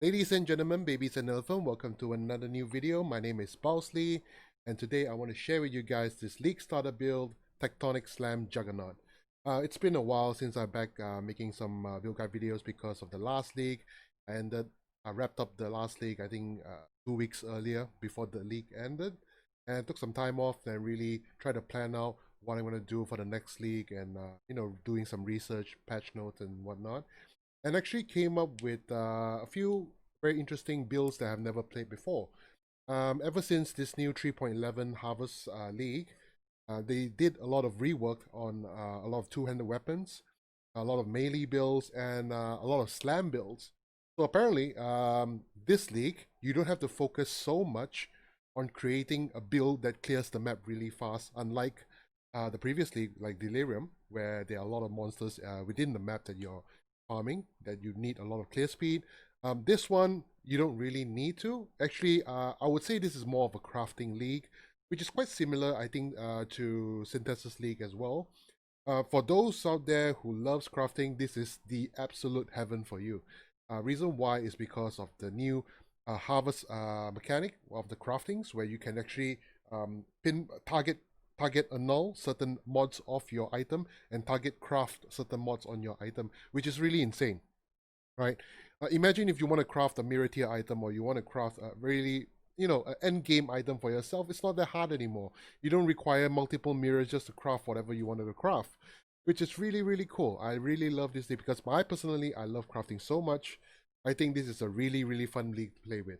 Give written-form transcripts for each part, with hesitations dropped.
Ladies and gentlemen, babies and elephants, welcome to another new video. My name is Bowsley, and today I want to share with you guys this League starter build, Tectonic Slam Juggernaut. It's been a while since I'm back making some build guide videos because of the last league. I wrapped up the last league, I think 2 weeks earlier before the league ended, and took some time off and really try to plan out what I'm going to do for the next league and, doing some research, patch notes and whatnot, and actually came up with a few very interesting builds that I've never played before. Ever since this new 3.11 Harvest League, they did a lot of rework on a lot of two-handed weapons, a lot of melee builds, and a lot of slam builds. So apparently, this league, you don't have to focus so much on creating a build that clears the map really fast, unlike the previous league, like Delirium, where there are a lot of monsters within the map that you're farming, that you need a lot of clear speed. This one, you don't really need to. Actually, I would say this is more of a crafting league, which is quite similar, I think, to Synthesis League as well. For those out there who loves crafting, this is the absolute heaven for you. Reason why is because of the new harvest mechanic of the craftings, where you can actually target annul certain mods of your item and target craft certain mods on your item, which is really insane, right? Imagine if you want to craft a mirror tier item, or you want to craft a really, an end game item for yourself. It's not that hard anymore. You don't require multiple mirrors just to craft whatever you wanted to craft, which is really, really cool. I really love this league because I love crafting so much. I think this is a really, really fun league to play with.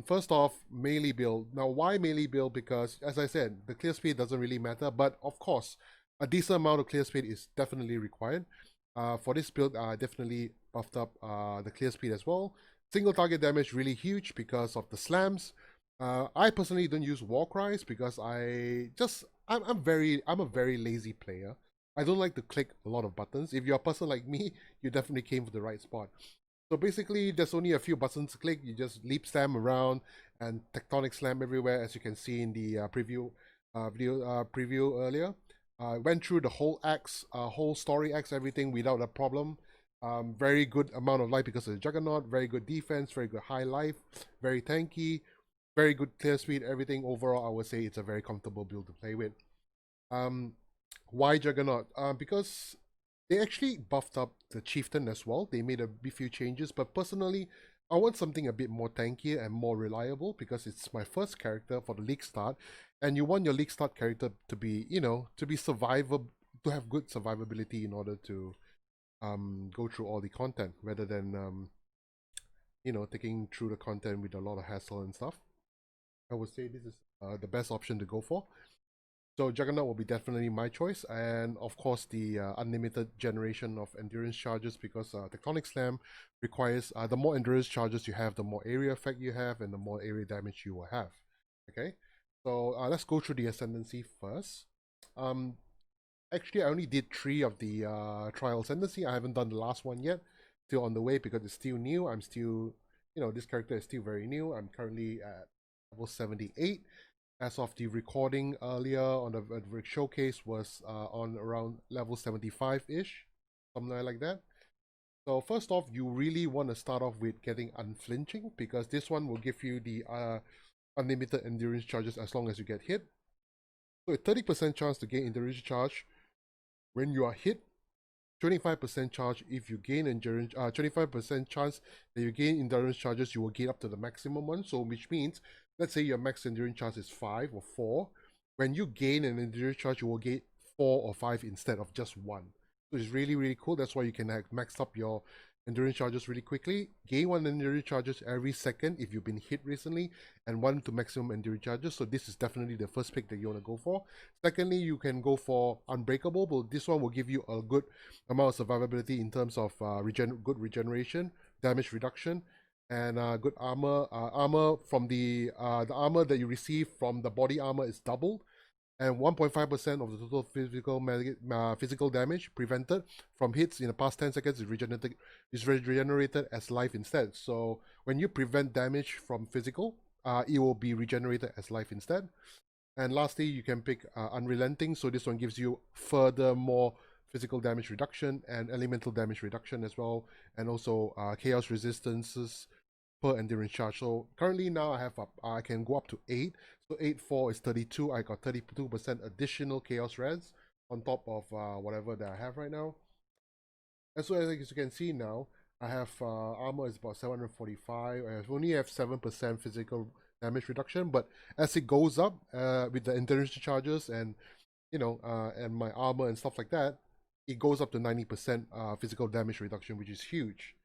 First off, melee build. Now, why melee build? Because, as I said, the clear speed doesn't really matter, but of course, a decent amount of clear speed is definitely required. For this build, I definitely buffed up the clear speed as well. Single target damage really huge because of the slams. I personally don't use war cries because I'm a very lazy player. I don't like to click a lot of buttons. If you're a person like me, you definitely came to the right spot. So basically, there's only a few buttons to click. You just leap slam around and tectonic slam everywhere, as you can see in the preview video preview earlier. Went through the whole acts, whole story acts, everything without a problem. Very good amount of life because of the Juggernaut. Very good defense. Very good high life. Very tanky. Very good clear speed. Everything overall, I would say it's a very comfortable build to play with. Why Juggernaut? Because they actually buffed up the Chieftain as well. They made a few changes, but personally, I want something a bit more tanky and more reliable because it's my first character for the league start, and you want your league start character to be, to be survivable, to have good survivability in order to go through all the content, rather than taking through the content with a lot of hassle and stuff. I would say this is the best option to go for. So Juggernaut will be definitely my choice, and of course the unlimited generation of endurance charges, because Tectonic Slam requires the more endurance charges you have, the more area effect you have, and the more area damage you will have. Okay, so let's go through the Ascendancy first. Actually, I only did 3 of the trial Ascendancy. I haven't done the last one yet. Still on the way because it's still new. I'm still, this character is still very new. I'm currently at level 78. As of the recording earlier on the showcase was on around level 75-ish, something like that. So first off, you really want to start off with getting Unflinching, because this one will give you the unlimited endurance charges as long as you get hit. So a 30% chance to gain endurance charge when you are hit, 25% charge if you gain endurance, 25% chance that you gain endurance charges, you will gain up to the maximum one. So which means, let's say your max endurance charge is 5 or 4. When you gain an endurance charge, you will gain 4 or 5 instead of just 1. So it's really, really cool. That's why you can max up your endurance charges really quickly. Gain 1 endurance charges every second if you've been hit recently, and 1 to maximum endurance charges. So this is definitely the first pick that you want to go for. Secondly, you can go for Unbreakable, but this one will give you a good amount of survivability in terms of good regeneration, damage reduction, and good armor. Armor from the armor that you receive from the body armor is doubled, and 1.5% of the total physical damage prevented from hits in the past 10 seconds is regenerated as life instead. So when you prevent damage from physical, it will be regenerated as life instead. And lastly, you can pick Unrelenting. So this one gives you further more physical damage reduction and elemental damage reduction as well, and also chaos resistances per endurance charge. So currently now I can go up to 8. So 8 4 is 32. I got 32% additional chaos res on top of whatever that I have right now. And so as you can see now, I have armor is about 745. I only have 7% physical damage reduction, but as it goes up with the endurance charges and and my armor and stuff like that, it goes up to 90% physical damage reduction, which is huge.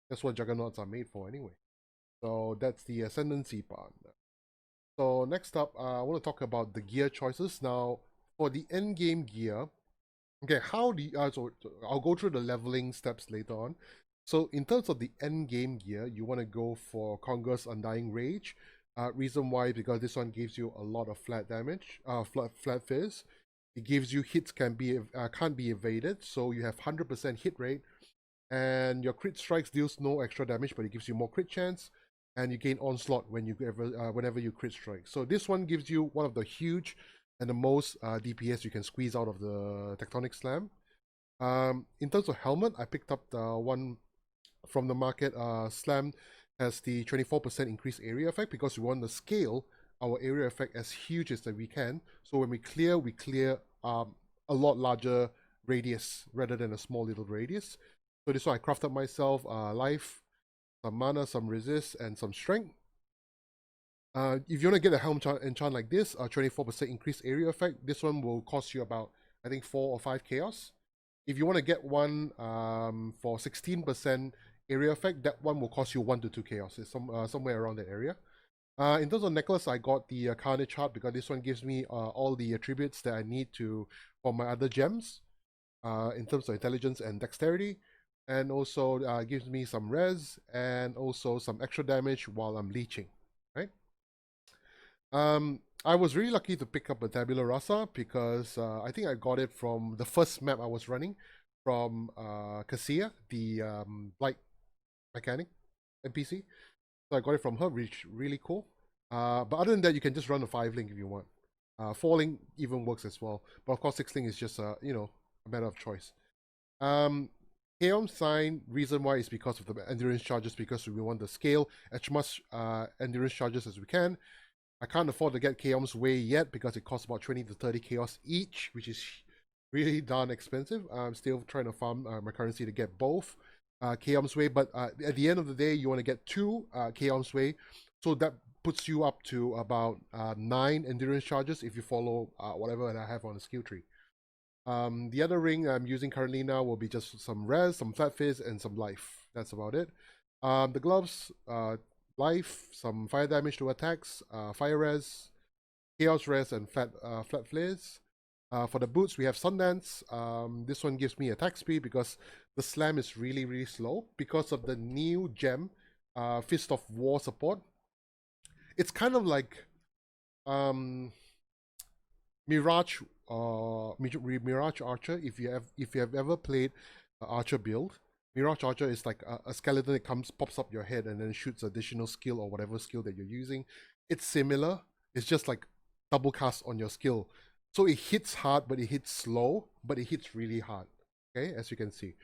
That's what Juggernauts are made for anyway. So that's the Ascendancy part. So next up, I want to talk about the gear choices. Now, for the end game gear, okay, how do you, so I'll go through the leveling steps later on. So in terms of the end game gear, you want to go for Conger's Undying Rage. Reason why, because this one gives you a lot of flat damage, flat fizz. It gives you hits can't be evaded, so you have 100% hit rate, and your crit strikes deals no extra damage, but it gives you more crit chance, and you gain onslaught whenever you crit strike. So this one gives you one of the huge and the most DPS you can squeeze out of the Tectonic Slam. In terms of helmet, I picked up the one from the market. Slam has the 24% increased area effect because we want to scale our area effect as huge as that we can. So when we clear a lot larger radius rather than a small little radius. So this one I crafted myself life, some mana, some resist, and some strength. If you want to get a helm enchant like this, 24% increased area effect, this one will cost you about, I think, 4 or 5 chaos. If you want to get one for 16% area effect, that one will cost you 1 to 2 chaos. It's somewhere around that area. In terms of necklace, I got the Carnage Heart because this one gives me all the attributes that I need for my other gems in terms of intelligence and dexterity, and also gives me some res and also some extra damage while I'm leeching, right? I was really lucky to pick up a Tabula Rasa because I think I got it from the first map I was running from Cassia, the Blight mechanic NPC. So I got it from her, which really cool. But other than that, you can just run a 5-link if you want. 4-link even works as well. But of course, 6-link is just a matter of choice. Chaos Sign, reason why is because of the endurance charges, because we want to scale as much endurance charges as we can. I can't afford to get Chaos Way yet because it costs about 20 to 30 chaos each, which is really darn expensive. I'm still trying to farm my currency to get both Chaos Way, but at the end of the day, you want to get 2 Chaos Way, so that puts you up to about 9 endurance charges if you follow whatever that I have on the skill tree. The other ring I'm using currently now will be just some res, some flat fizz, and some life. That's about it. The gloves, life, some fire damage to attacks, fire res, chaos res, and flat fizz. For the boots, we have Sundance. This one gives me attack speed because the slam is really, really slow because of the new gem, Fist of War support. It's kind of like Mirage Archer. If you have ever played Archer build, Mirage Archer is like a skeleton that pops up your head and then shoots additional skill or whatever skill that you're using. It's similar. It's just like double cast on your skill. So it hits hard, but it hits slow, but it hits really hard. Okay, as you can see.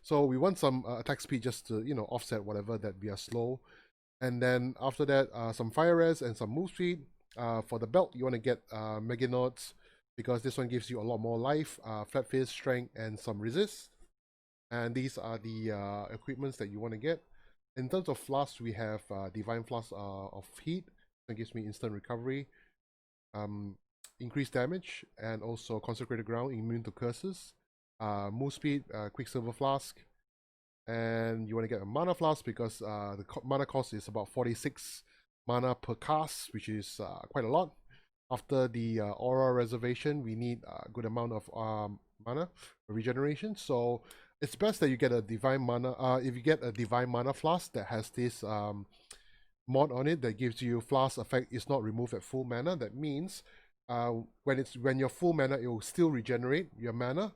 So we want some attack speed just to offset whatever that we are slow. And then after that, some fire res and some move speed. For the belt, you want to get Meganauts because this one gives you a lot more life, flat fizz, strength, and some resist. And these are the equipments that you want to get. In terms of Flask, we have Divine Flask of Heat. That gives me instant recovery, increased damage, and also Consecrated Ground, immune to curses. Move speed, Quicksilver Flask. And you want to get a Mana Flask because the mana cost is about 46 mana per cast, which is quite a lot. After the Aura Reservation, we need a good amount of mana regeneration. So it's best that you get a Divine Mana. If you get a Divine Mana Flask that has this mod on it that gives you Flask effect is not removed at full mana. That means when you're full mana, it will still regenerate your mana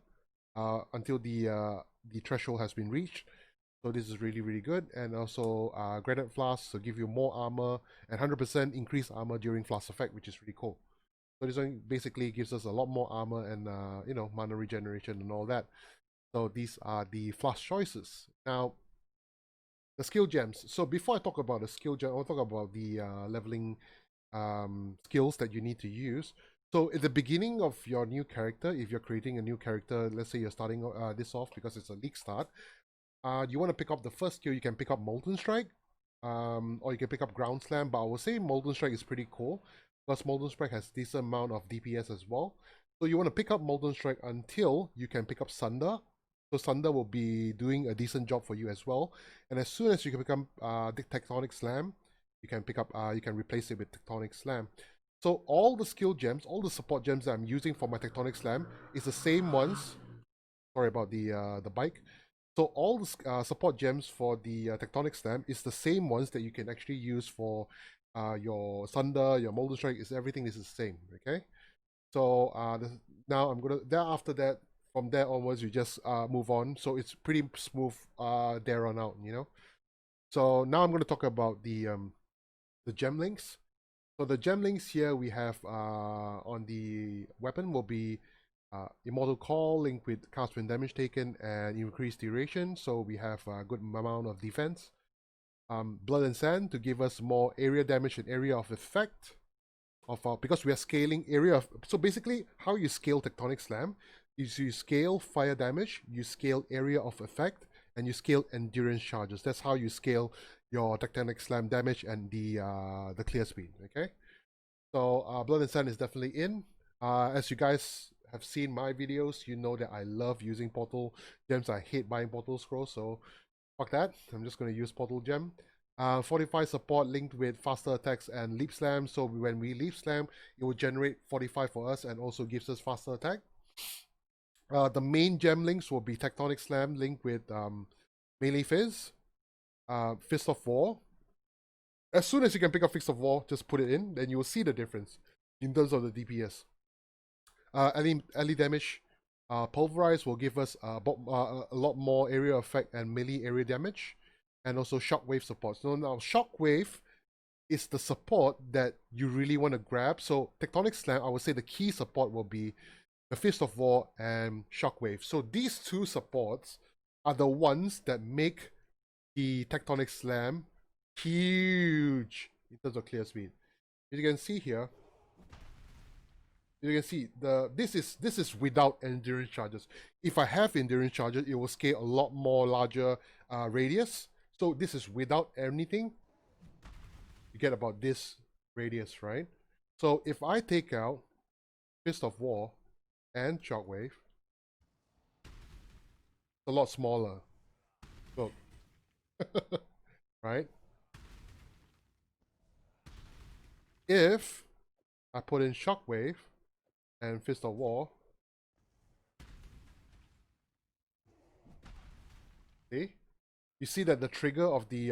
until the threshold has been reached. So this is really, really good. And also Granite Flask to give you more armor and 100% increased armor during Flask effect, which is really cool. So this one basically gives us a lot more armor and mana regeneration and all that. So these are the Flask choices. Now, The skill gems. So before I talk about the skill gem, I'll talk about the leveling skills that you need to use. So at the beginning of your new character, if you're creating a new character, let's say you're starting this off because it's a league start, you want to pick up the first skill, you can pick up Molten Strike, or you can pick up Ground Slam, but I would say Molten Strike is pretty cool because Molten Strike has decent amount of DPS as well. So you want to pick up Molten Strike until you can pick up Sunder. So Sunder will be doing a decent job for you as well. And as soon as you can become Tectonic Slam, you can pick up, you can replace it with Tectonic Slam. So all the skill gems, all the support gems that I'm using for my Tectonic Slam is the same ones. Sorry about the bike. So all the support gems for the Tectonic Slam is the same ones that you can actually use for your Sunder, your Molten Strike. Is everything is the same, okay? So now I'm gonna. After that, from there onwards, you just move on. So it's pretty smooth there on out, you know. So now I'm going to talk about the gem links. So the gem links here we have on the weapon will be Immortal Call linked with cast when damage taken and increased duration. So we have a good amount of defense. Blood and Sand to give us more area damage and area of effect. Because we are scaling area of. So basically, how you scale Tectonic Slam is you scale fire damage, you scale area of effect, and you scale endurance charges. That's how you scale your Tectonic Slam damage and the clear speed. Okay, so Blood and Sand is definitely in. As you guys have seen my videos, you know that I love using portal gems. I hate buying portal scrolls, so fuck that. I'm just going to use portal gem. 45 support linked with faster attacks and leap slam. So when we leap slam, it will generate 45 for us and also gives us faster attack. The main gem links will be Tectonic Slam linked with Melee Fizz, Fist of War. As soon as you can pick up Fist of War, just put it in, then you will see the difference in terms of the DPS. Ally damage, Pulverize will give us a lot more area effect and melee area damage, and also Shockwave support. So now Shockwave is the support that you really want to grab. So Tectonic Slam, I would say the key support will be the Fist of War and Shockwave. So these two supports are the ones that make the Tectonic Slam huge in terms of clear speed. As you can see here, you can see this is without endurance charges. If I have endurance charges, it will scale a lot more larger radius. So this is without anything. You get about this radius, right? So if I take out Fist of War and Shockwave, it's a lot smaller. Look. Right? If I put in Shockwave and Fist of War, see? You see that the trigger of the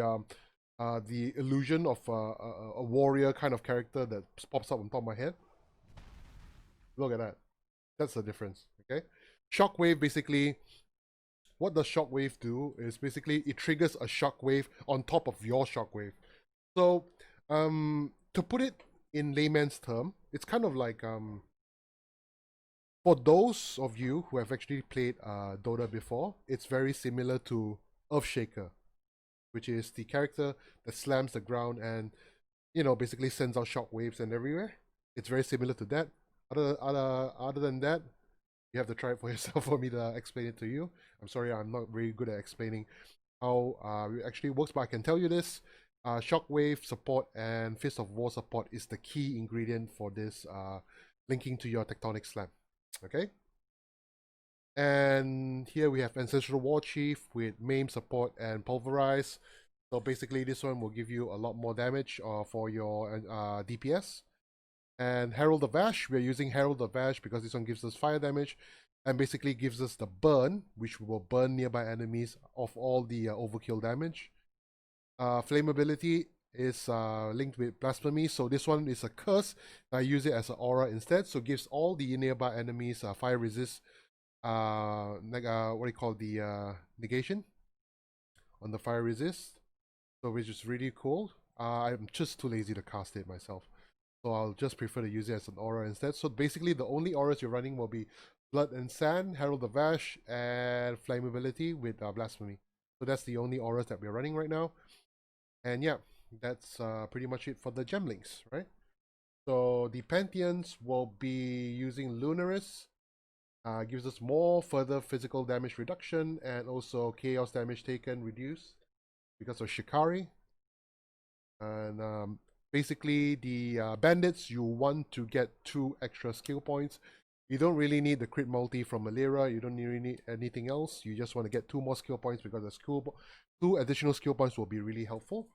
illusion of a warrior kind of character that pops up on top of my head. Look at that. That's the difference. Okay. Shockwave basically. What does Shockwave do is basically it triggers a Shockwave on top of your Shockwave. So to put it in layman's term, it's kind of like for those of you who have actually played Dota before, it's very similar to Earthshaker, which is the character that slams the ground and, you know, basically sends out shockwaves and everywhere. It's very similar to that. Other than that, you have to try it for yourself for me to explain it to you. I'm sorry, I'm not very good at explaining how it actually works, but I can tell you this. Shockwave support and Fist of War support is the key ingredient for this linking to your Tectonic Slam. Okay? And here we have Ancestral War Chief with Maim support and Pulverize. So basically this one will give you a lot more damage for your DPS. And Herald of Ash, we're using Herald of Ash because this one gives us fire damage and basically gives us the burn, which will burn nearby enemies of all the overkill damage. Flammability is linked with Blasphemy, so this one is a curse. I use it as an aura instead, so gives all the nearby enemies fire resist, what do you call the negation on the fire resist, so which is really cool. I'm just too lazy to cast it myself, so I'll just prefer to use it as an aura instead. So basically the only auras you're running will be Blood and Sand, Herald of Ash, and Flammability with Blasphemy. So that's the only auras that we're running right now. And yeah, that's pretty much it for the gem links, right? So the Pantheons will be using Lunaris. Gives us more further physical damage reduction and also chaos damage taken reduced because of Shikari. And basically the Bandits, you want to get 2 extra skill points. You don't really need the crit multi from Malera. You don't really need anything else. You just want to get 2 more skill points because the 2 additional skill points will be really helpful.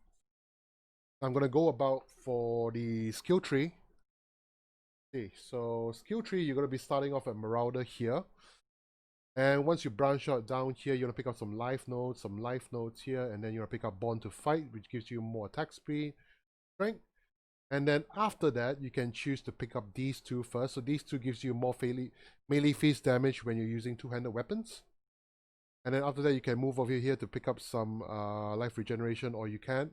I'm going to go about for the skill tree. Okay, so skill tree, you're going to be starting off at Marauder here. And once you branch out down here, you're going to pick up some life nodes here, and then you're going to pick up Born to Fight, which gives you more attack speed, strength. And then after that, you can choose to pick up these 2 first. So these 2 gives you more melee face damage when you're using 2-handed weapons. And then after that, you can move over here to pick up some life regeneration, or you can't.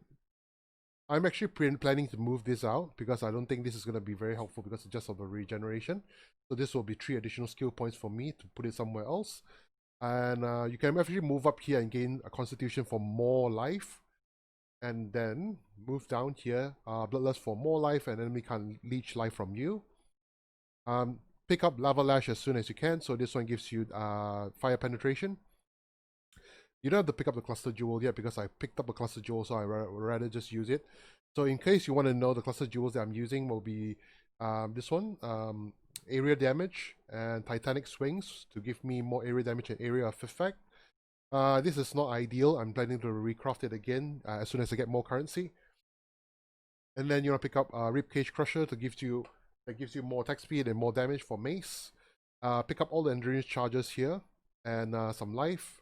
I'm actually planning to move this out because I don't think this is going to be very helpful because it's just of the regeneration. So this will be 3 additional skill points for me to put it somewhere else. And you can actually move up here and gain a constitution for more life. And then move down here, Bloodlust for more life, and enemy can leech life from you. Pick up Lava Lash as soon as you can. So this one gives you fire penetration. You don't have to pick up the cluster jewel yet because I picked up a cluster jewel, so I would rather just use it. So in case you want to know, the cluster jewels that I'm using will be this one, area damage and Titanic swings to give me more area damage and area of effect. This is not ideal. I'm planning to recraft it again as soon as I get more currency. And then you want to pick up Ribcage Crusher that gives you more attack speed and more damage for mace. Pick up all the endurance charges here and some life.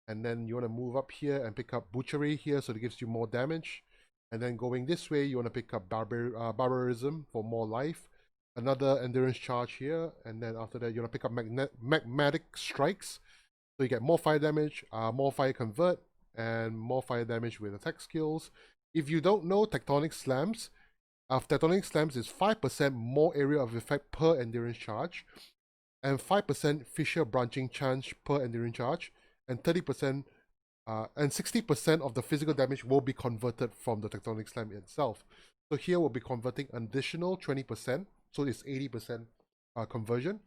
And then you want to move up here and pick up Butchery here, so it gives you more damage. And then going this way, you want to pick up Barbarism for more life. Another endurance charge here. And then after that, you want to pick up Magmatic Strikes. So you get more fire damage, more fire convert, and more fire damage with attack skills. If you don't know Tectonic Slams, Tectonic Slams is 5% more area of effect per endurance charge, and 5% Fissure Branching chance per endurance charge, and 30% and 60% of the physical damage will be converted from the Tectonic Slam itself. So here we'll be converting an additional 20%, so it's 80% conversion.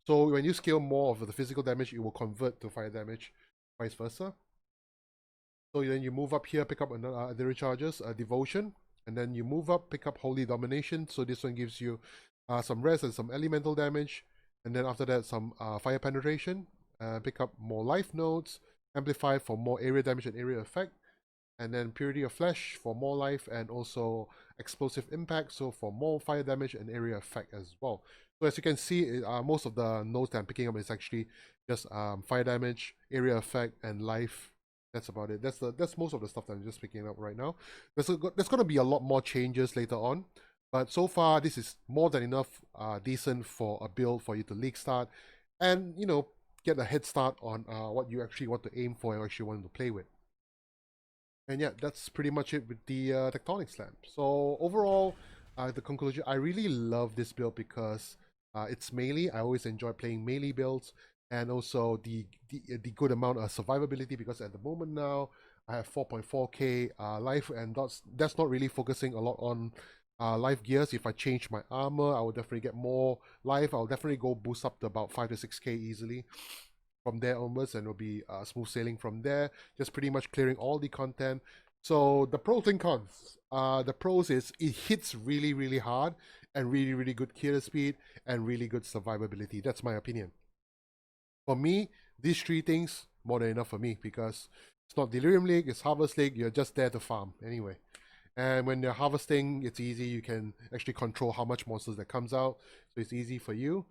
So when you scale more of the physical damage, it will convert to fire damage, vice versa. So then you move up here, pick up another charges, Devotion, and then you move up, pick up Holy Domination. So this one gives you some res and some elemental damage, and then after that some fire penetration. Pick up more life nodes, Amplify for more area damage and area effect, and then Purity of Flesh for more life, and also Explosive Impact, so for more fire damage and area effect as well. So as you can see, most of the nodes that I'm picking up is actually just fire damage, area effect, and life. That's about it. That's most of the stuff that I'm just picking up right now. There's going to be a lot more changes later on, but so far this is more than enough decent for a build for you to league start, and you know, get a head start on what you actually want to aim for and actually want to play with. And yeah, that's pretty much it with the Tectonic Slam. So overall, the conclusion, I really love this build because it's melee. I always enjoy playing melee builds, and also the good amount of survivability, because at the moment now I have 4.4k life, and that's not really focusing a lot on life gears. If I change my armor, I will definitely get more life. I'll definitely go boost up to about 5 to 6k easily from there onwards, and it'll be smooth sailing from there, just pretty much clearing all the content. So the pros and cons. The pros is it hits really, really hard, and really, really good killer speed, and really good survivability. That's my opinion. For me, these 3 things, more than enough for me, because it's not Delirium League, it's Harvest League, you're just there to farm anyway. And when you're harvesting, it's easy. You can actually control how much monsters that comes out, so it's easy for you.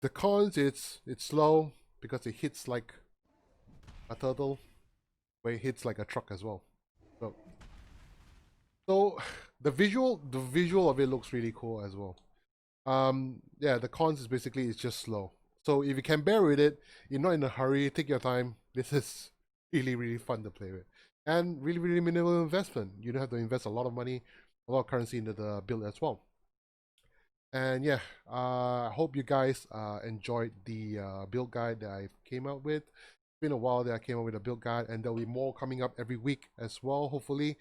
The cons, it's slow because it hits like a turtle, but it hits like a truck as well. So the visual of it looks really cool as well. Yeah, the cons is basically it's just slow. So if you can bear with it, you're not in a hurry, take your time. This is really, really fun to play with. And really, really minimal investment. You don't have to invest a lot of money, a lot of currency into the build as well. And yeah, I hope you guys enjoyed the build guide that I came out with. been a while that I came up with a build guide, and there'll be more coming up every week as well, hopefully.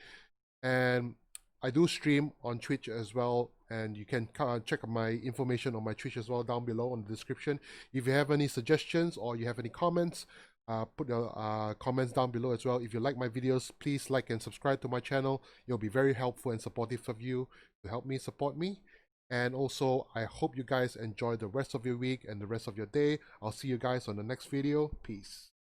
And I do stream on Twitch as well, and you can check my information on my Twitch as well down below in the description. If you have any suggestions or you have any comments, put your comments down below as well. If you like my videos, please like and subscribe to my channel. It'll be very helpful and supportive of you to help me support me. And also, I hope you guys enjoy the rest of your week and the rest of your day. I'll see you guys on the next video. Peace.